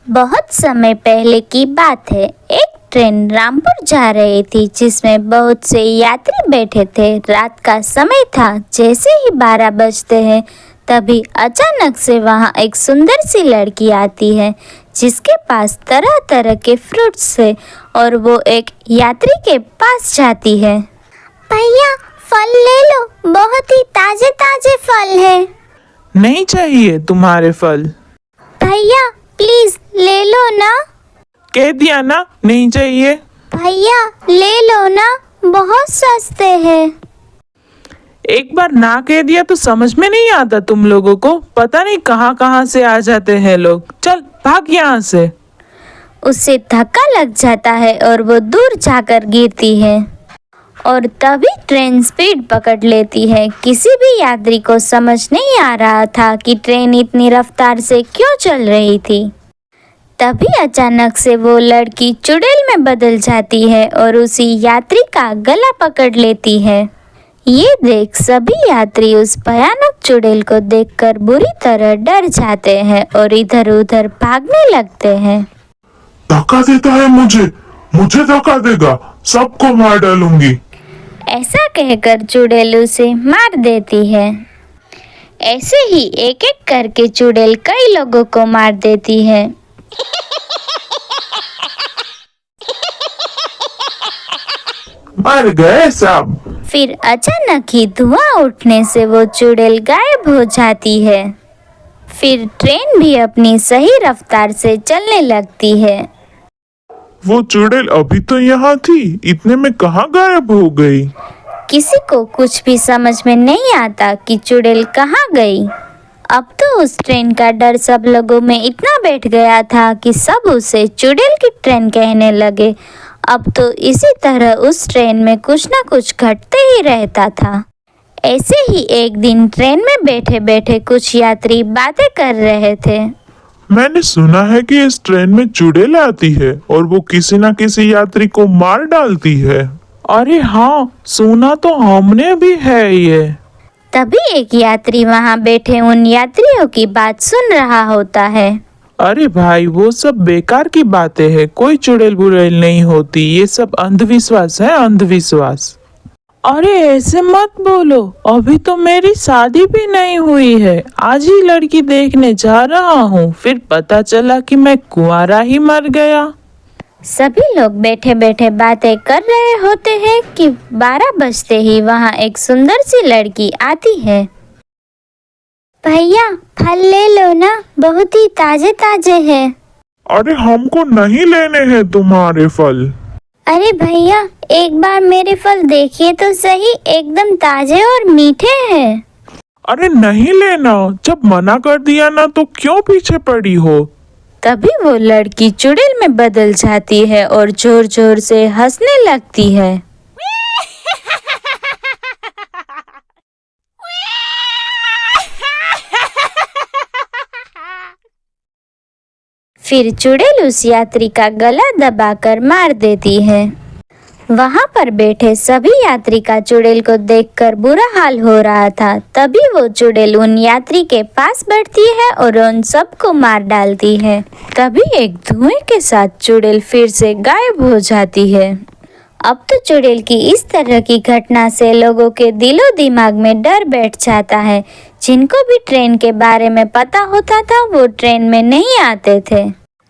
बहुत समय पहले की बात है। एक ट्रेन रामपुर जा रही थी जिसमें बहुत से यात्री बैठे थे। रात का समय था। जैसे ही 12 बजते हैं तभी अचानक से वहां एक सुंदर सी लड़की आती है जिसके पास तरह तरह के फ्रूट्स है और वो एक यात्री के पास जाती है। भैया फल ले लो, बहुत ही ताजे ताजे फल है। नहीं चाहिए तुम्हारे फल। भैया प्लीज ले लो ना। कह दिया ना नहीं चाहिए। भैया ले लो ना, बहुत सस्ते हैं। एक बार ना कह दिया तो समझ में नहीं आता तुम लोगों को। पता नहीं कहाँ कहाँ से आ जाते हैं लोग। चल भाग यहाँ से। उसे धक्का लग जाता है और वो दूर जाकर गिरती है और तभी ट्रेन स्पीड पकड़ लेती है। किसी भी यात्री को समझ नहीं आ रहा था कि ट्रेन इतनी रफ्तार से क्यों चल रही थी। तभी अचानक से वो लड़की चुड़ैल में बदल जाती है और उसी यात्री का गला पकड़ लेती है। ये देख सभी यात्री उस भयानक चुड़ैल को देखकर बुरी तरह डर जाते हैं और इधर उधर भागने लगते हैं। धक्का देता है मुझे धक्का देगा, सबको मार डालूंगी। ऐसा कहकर चुड़ैल उसे मार देती है। ऐसे ही एक एक करके चुड़ैल कई लोगों को मार देती है। मर गए सब। फिर अचानक ही धुआं उठने से वो चुड़ैल गायब हो जाती है। फिर ट्रेन भी अपनी सही रफ्तार से चलने लगती है। वो चुड़ैल अभी तो यहाँ थी, इतने में कहाँ गायब हो गई। किसी को कुछ भी समझ में नहीं आता कि चुड़ैल कहाँ गई। अब तो उस ट्रेन का डर सब लोगों में इतना बैठ गया था कि सब उसे चुड़ैल की ट्रेन कहने लगे। अब तो इसी तरह उस ट्रेन में कुछ न कुछ घटते ही रहता था। ऐसे ही एक दिन ट्रेन में बैठे बैठे कुछ यात्री बातें कर रहे थे। मैंने सुना है कि इस ट्रेन में चुड़ैल आती है और वो किसी न किसी यात्री को मार डालती है। अरे हाँ, सुना तो हमने भी है ये। तभी एक यात्री वहां बैठे उन यात्रियों की बात सुन रहा होता है। अरे भाई वो सब बेकार की बातें हैं, कोई चुड़ैल बुड़ैल नहीं होती, ये सब अंधविश्वास है, अंधविश्वास। अरे ऐसे मत बोलो, अभी तो मेरी शादी भी नहीं हुई है। आज ही लड़की देखने जा रहा हूँ, फिर पता चला कि मैं कुंवारा ही मर गया। सभी लोग बैठे बैठे बातें कर रहे होते हैं कि 12 बजते ही वहां एक सुंदर सी लड़की आती है। भैया फल ले लो ना, बहुत ही ताजे ताजे हैं। अरे हमको नहीं लेने हैं तुम्हारे फल। अरे भैया एक बार मेरे फल देखिए तो सही, एकदम ताजे और मीठे हैं। अरे नहीं लेना, जब मना कर दिया ना तो क्यों पीछे पड़ी हो। तभी वो लड़की चुड़ैल में बदल जाती है और जोर जोर से हंसने लगती है। फिर चुड़ैल उस यात्री का गला दबाकर मार देती है। वहां पर बैठे सभी यात्री का चुड़ैल को देखकर बुरा हाल हो रहा था। तभी वो चुड़ैल उन यात्री के पास बैठती है और उन सबको मार डालती है। तभी एक धुएं के साथ चुड़ैल फिर से गायब हो जाती है। अब तो चुड़ैल की इस तरह की घटना से लोगों के दिलो दिमाग में डर बैठ जाता है। जिनको भी ट्रेन के बारे में पता होता था वो ट्रेन में नहीं आते थे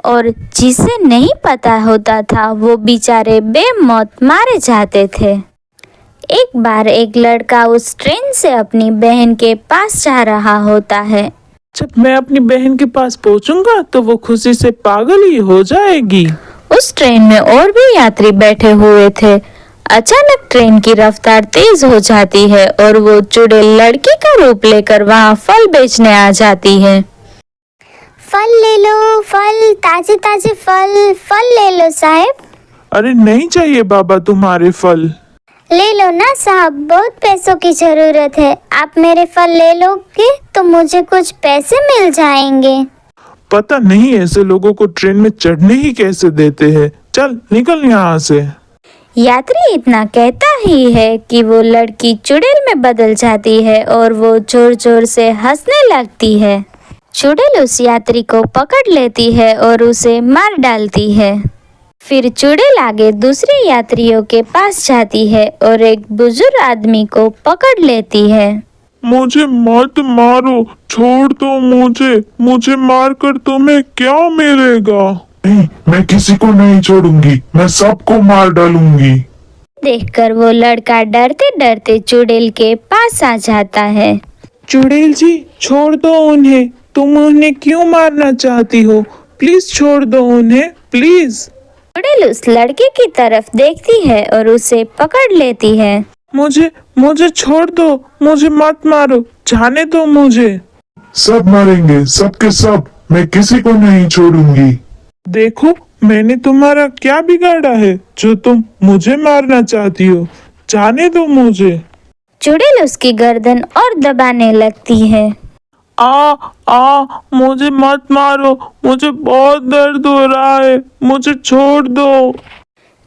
और जिसे नहीं पता होता था वो बेचारे बेमौत मारे जाते थे। एक बार एक लड़का उस ट्रेन से अपनी बहन के पास जा रहा होता है। जब मैं अपनी बहन के पास पहुंचूंगा तो वो खुशी से पागल ही हो जाएगी। उस ट्रेन में और भी यात्री बैठे हुए थे। अचानक ट्रेन की रफ्तार तेज हो जाती है और वो चुड़ैल लड़की का रूप लेकर वहां फल बेचने आ जाती है। फल ले लो, फल ताजे ताजे फल ले लो साहब। अरे नहीं चाहिए बाबा तुम्हारे फल। ले लो ना साहब, बहुत पैसों की जरूरत है। आप मेरे फल ले लोगे तो मुझे कुछ पैसे मिल जाएंगे। पता नहीं ऐसे लोगों को ट्रेन में चढ़ने ही कैसे देते हैं। चल निकल यहाँ से। यात्री इतना कहता ही है कि वो लड़की चुड़ैल में बदल जाती है और वो जोर जोर से हंसने लगती है। चुड़ैल उस यात्री को पकड़ लेती है और उसे मार डालती है। फिर चुड़ैल आगे दूसरे यात्रियों के पास जाती है और एक बुजुर्ग आदमी को पकड़ लेती है। मुझे मत मारो, छोड़ दो मुझे मारकर तुम्हें क्या मिलेगा? नहीं, मैं किसी को नहीं छोड़ूंगी, मैं सबको मार डालूंगी। देखकर वो लड़का डरते डरते चुड़ैल के पास आ जाता है। चुड़ैल जी छोड़ दो उन्हें, तुम उन्हें क्यों मारना चाहती हो? प्लीज छोड़ दो उन्हें, प्लीज। चुड़ैल उस लड़के की तरफ देखती है और उसे पकड़ लेती है। मुझे छोड़ दो, मुझे मत मारो, जाने दो मुझे। सब मरेंगे, सबके सब, मैं किसी को नहीं छोड़ूंगी। देखो मैंने तुम्हारा क्या बिगाड़ा है जो तुम मुझे मारना चाहती हो? जाने दो मुझे। चुड़ैल उसकी गर्दन और दबाने लगती है। मुझे मत मारो, मुझे बहुत दर्द हो रहा है, मुझे छोड़ दो।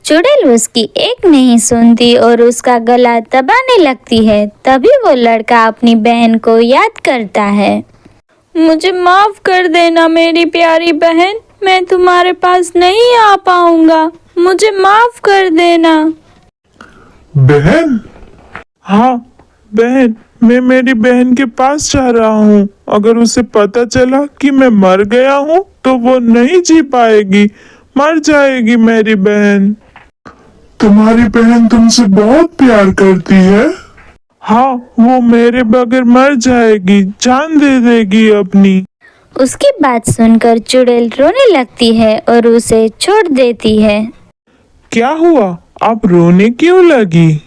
चुड़ैल उसकी एक नहीं सुनती और उसका गला दबाने लगती है। तभी वो लड़का अपनी बहन को याद करता है। मुझे माफ कर देना मेरी प्यारी बहन, मैं तुम्हारे पास नहीं आ पाऊंगा, मुझे माफ कर देना। बहन? हाँ बहन, मैं मेरी बहन के पास जा रहा हूँ। अगर उसे पता चला कि मैं मर गया हूँ तो वो नहीं जी पाएगी, मर जाएगी मेरी बहन। तुम्हारी बहन तुमसे बहुत प्यार करती है? हाँ, वो मेरे बगैर मर जाएगी, जान दे देगी अपनी। उसकी बात सुनकर चुड़ैल रोने लगती है और उसे छोड़ देती है। क्या हुआ, आप रोने क्यों लगी?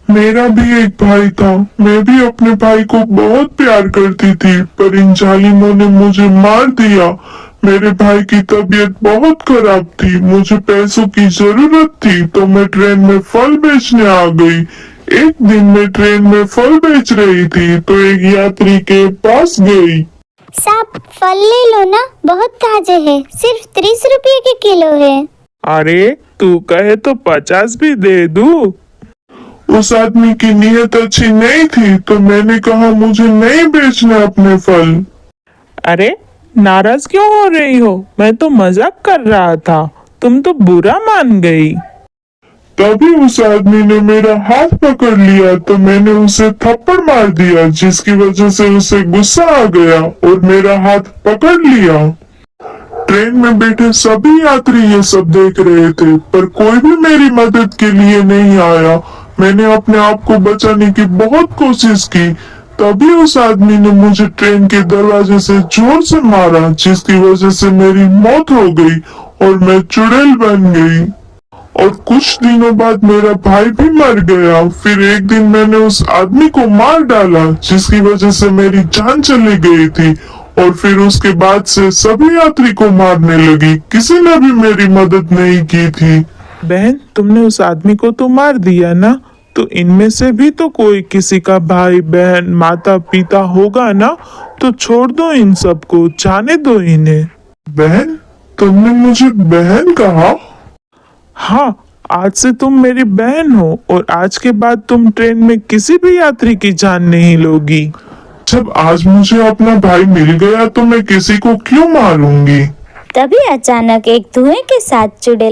मेरा भी एक भाई था, मैं भी अपने भाई को बहुत प्यार करती थी, पर इन जालिमों ने मुझे मार दिया। मेरे भाई की तबीयत बहुत खराब थी, मुझे पैसों की जरूरत थी, तो मैं ट्रेन में फल बेचने आ गई। एक दिन मैं ट्रेन में फल बेच रही थी तो एक यात्री के पास गई। साहब फल ले लो ना, बहुत ताजे है, सिर्फ 30 रुपये के किलो है। अरे तू कहे तो 50 भी दे दूं। उस आदमी की नीयत अच्छी नहीं थी तो मैंने कहा मुझे नहीं बेचना अपने फल। अरे नाराज क्यों हो रही हो? मैं तो मजाक कर रहा था, तुम तो बुरा मान गई। तभी उस आदमी ने मेरा हाथ पकड़ लिया तो मैंने उसे थप्पड़ मार दिया, जिसकी वजह से उसे गुस्सा आ गया और मेरा हाथ पकड़ लिया। ट्रेन में बैठे सभी यात्री ये सब देख रहे थे, पर कोई भी मेरी मदद के लिए नहीं आया। मैंने अपने आप को बचाने की बहुत कोशिश की, तभी उस आदमी ने मुझे ट्रेन के दरवाजे से जोर से मारा, जिसकी वजह से मेरी मौत हो गई और मैं चुड़ैल बन गई। और कुछ दिनों बाद मेरा भाई भी मर गया। फिर एक दिन मैंने उस आदमी को मार डाला, जिसकी वजह से मेरी जान चली गई थी। और फिर उसके बाद से सभी यात्री को मारने लगी, किसी ने भी मेरी मदद नहीं की थी। बहन, तुमने उस आदमी को तो मार दिया ना, तो इनमें से भी तो कोई किसी का भाई बहन माता पिता होगा ना, तो छोड़ दो इन सबको, जाने दो इन्हें। बहन? तुमने मुझे बहन कहा? हाँ, आज से तुम मेरी बहन हो और आज के बाद तुम ट्रेन में किसी भी यात्री की जान नहीं लोगी। जब आज मुझे अपना भाई मिल गया तो मैं किसी को क्यों मारूंगी? तभी अचानक एक धुएं के साथ चुड़ैल